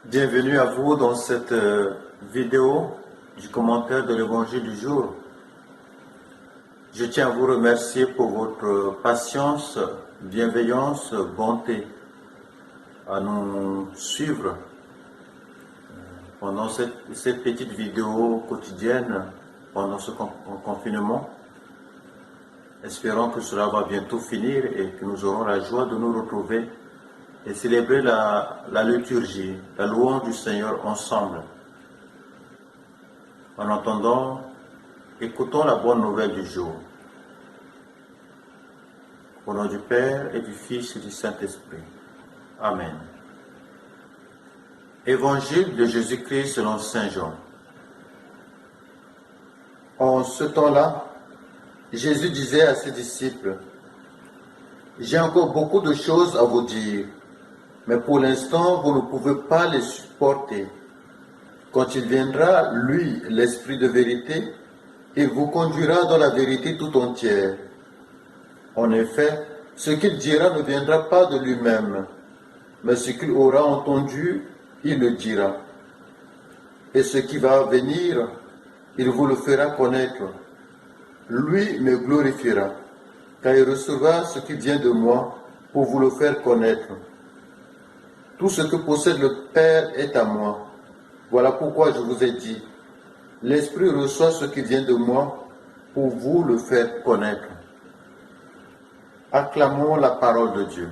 Bienvenue à vous dans cette vidéo du commentaire de l'évangile du jour. Je tiens à vous remercier pour votre patience, bienveillance, bonté à nous suivre pendant cette petite vidéo quotidienne pendant ce confinement. Espérons que cela va bientôt finir et que nous aurons la joie de nous retrouver et célébrer la liturgie, la louange du Seigneur ensemble. En attendant, écoutons la bonne nouvelle du jour. Au nom du Père et du Fils et du Saint-Esprit. Amen. Évangile de Jésus-Christ selon Saint Jean. En ce temps-là, Jésus disait à ses disciples, « J'ai encore beaucoup de choses à vous dire, mais pour l'instant, vous ne pouvez pas les supporter. Quand il viendra, lui, l'Esprit de vérité, il vous conduira dans la vérité tout entière. En effet, ce qu'il dira ne viendra pas de lui-même, mais ce qu'il aura entendu, il le dira. Et ce qui va venir, il vous le fera connaître. Lui me glorifiera, car il recevra ce qui vient de moi pour vous le faire connaître. Tout ce que possède le Père est à moi. Voilà pourquoi je vous ai dit, l'Esprit reçoit ce qui vient de moi pour vous le faire connaître. Acclamons la parole de Dieu.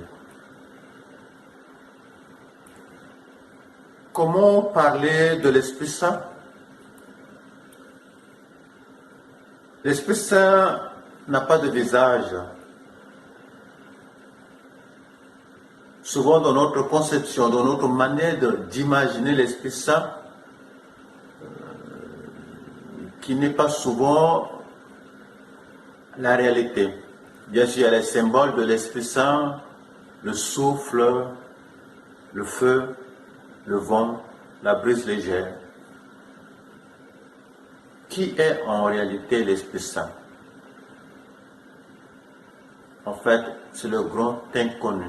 Comment parler de l'Esprit Saint? L'Esprit Saint n'a pas de visage. Souvent dans notre conception, dans notre manière d'imaginer l'Esprit Saint, qui n'est pas souvent la réalité. Bien sûr, il y a les symboles de l'Esprit Saint, le souffle, le feu, le vent, la brise légère. Qui est en réalité l'Esprit Saint? En fait, c'est le grand inconnu.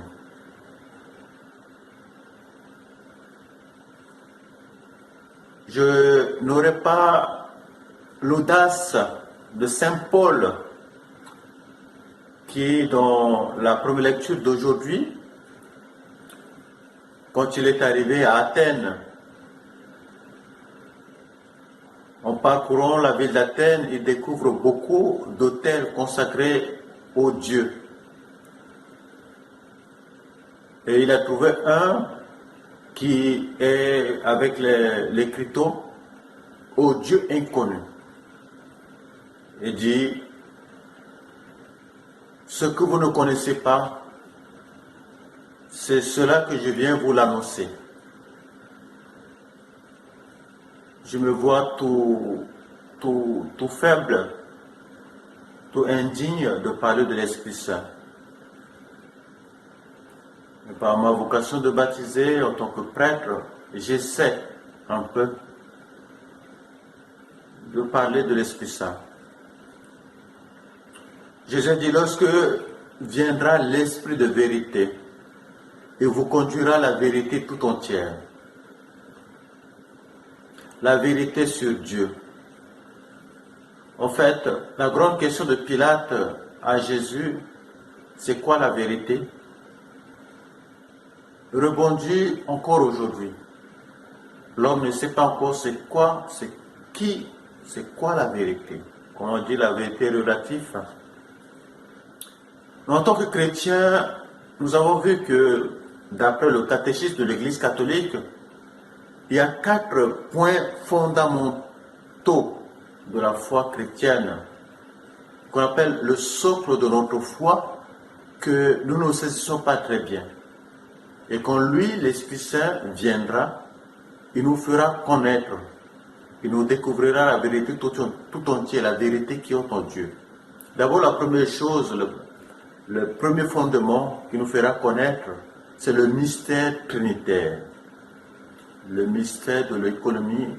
Je n'aurais pas l'audace de Saint Paul qui, dans la première lecture d'aujourd'hui, quand il est arrivé à Athènes, en parcourant la ville d'Athènes, il découvre beaucoup d'autels consacrés aux dieux. Et il a trouvé un qui est avec l'écriteau au Dieu inconnu. Il dit, ce que vous ne connaissez pas, c'est cela que je viens vous l'annoncer. Je me vois tout faible, tout indigne de parler de l'Esprit Saint. Et par ma vocation de baptiser en tant que prêtre, j'essaie un peu de parler de l'Esprit Saint. Jésus dit, lorsque viendra l'Esprit de vérité, il vous conduira la vérité tout entière. La vérité sur Dieu. En fait, la grande question de Pilate à Jésus, c'est quoi la vérité? Rebondit encore aujourd'hui. L'homme ne sait pas encore c'est quoi, c'est quoi la vérité. Comme on dit, la vérité relative. En tant que chrétiens, nous avons vu que, d'après le catéchisme de l'Église catholique, il y a 4 points fondamentaux de la foi chrétienne, qu'on appelle le socle de notre foi, que nous ne saisissons pas très bien. Et quand lui, l'Esprit Saint, viendra, il nous fera connaître, il nous découvrira la vérité tout entière, la vérité qui est en Dieu. D'abord, la première chose, le premier fondement qui nous fera connaître, c'est le mystère trinitaire, le mystère de l'économie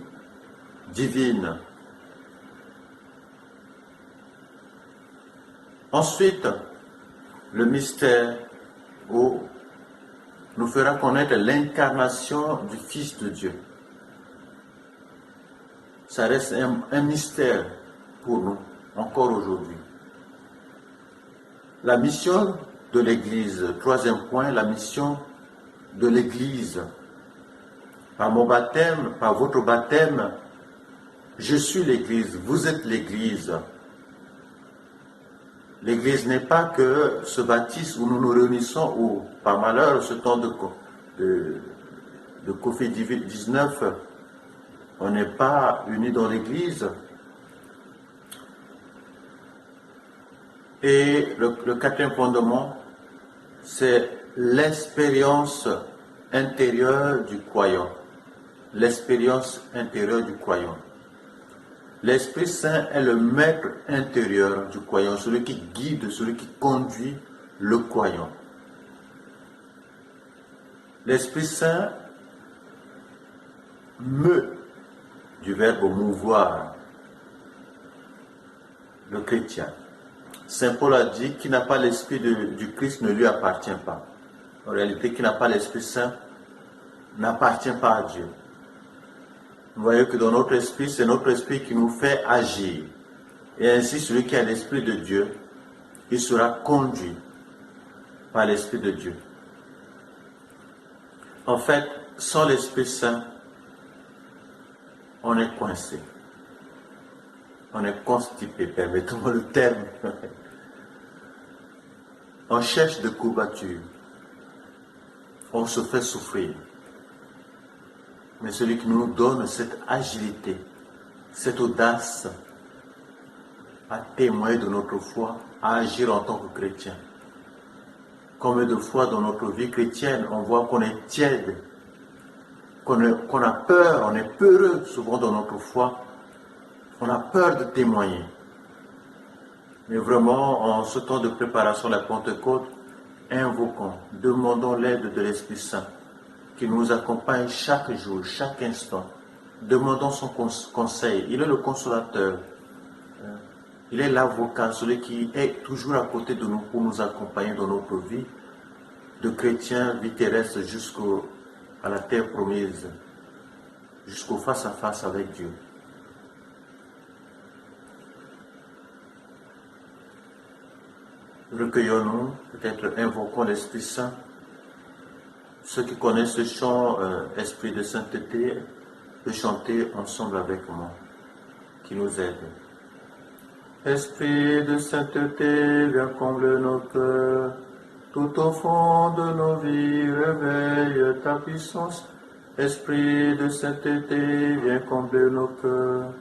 divine. Ensuite, le mystère ou nous fera connaître l'incarnation du Fils de Dieu. Ça reste un mystère pour nous, encore aujourd'hui. La mission de l'Église, troisième point, la mission de l'Église. Par mon baptême, par votre baptême, je suis l'Église, vous êtes l'Église. L'Église n'est pas que ce baptême où nous nous réunissons, où par malheur, ce temps de Covid-19, on n'est pas unis dans l'Église. Et le quatrième fondement, c'est l'expérience intérieure du croyant. L'expérience intérieure du croyant. L'Esprit Saint est le maître intérieur du croyant, celui qui guide, celui qui conduit le croyant. L'Esprit Saint meut, du verbe mouvoir, le chrétien. Saint Paul a dit qu'il n'a pas l'Esprit du Christ ne lui appartient pas. En réalité, qui n'a pas l'Esprit Saint n'appartient pas à Dieu. Vous voyez que dans notre esprit, c'est notre esprit qui nous fait agir. Et ainsi, celui qui a l'Esprit de Dieu, il sera conduit par l'Esprit de Dieu. En fait, sans l'Esprit Saint, on est coincé. On est constipé, permettez-moi le terme. On cherche des courbatures. On se fait souffrir. Mais celui qui nous donne cette agilité, cette audace à témoigner de notre foi, à agir en tant que chrétien. Combien de fois dans notre vie chrétienne, on voit qu'on est tiède, qu'on a peur, on est peureux souvent dans notre foi, on a peur de témoigner. Mais vraiment, en ce temps de préparation de la Pentecôte, invoquons, demandons l'aide de l'Esprit Saint, qui nous accompagne chaque jour, chaque instant. Demandons son conseil. Il est le consolateur. Il est l'avocat, celui qui est toujours à côté de nous pour nous accompagner dans notre vie de chrétiens, vie terrestre, jusqu'à la terre promise, jusqu'au face-à-face avec Dieu. Recueillons-nous, peut-être invoquons l'Esprit Saint. Ceux qui connaissent le chant Esprit de sainteté, de chanter ensemble avec moi, qui nous aide. Esprit de sainteté, viens combler nos cœurs, tout au fond de nos vies, réveille ta puissance. Esprit de sainteté, viens combler nos cœurs.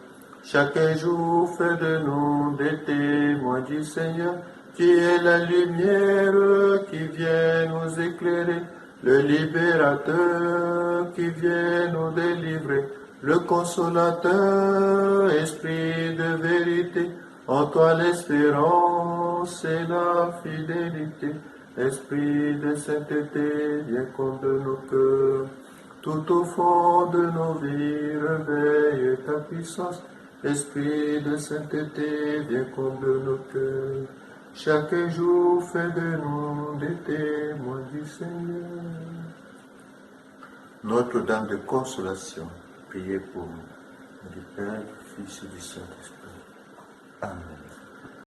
Chaque jour, fais de nous des témoins du Seigneur, qui est la lumière qui vient nous éclairer. Le libérateur qui vient nous délivrer, le consolateur, esprit de vérité, en toi l'espérance et la fidélité. Esprit de sainteté, viens combler nos cœurs, tout au fond de nos vies, réveille ta puissance. Esprit de sainteté, viens combler nos cœurs. Chaque jour, fais de nous des témoins du Seigneur. Notre-Dame de consolation, priez pour nous. Du Père, du Fils et du Saint-Esprit. Amen.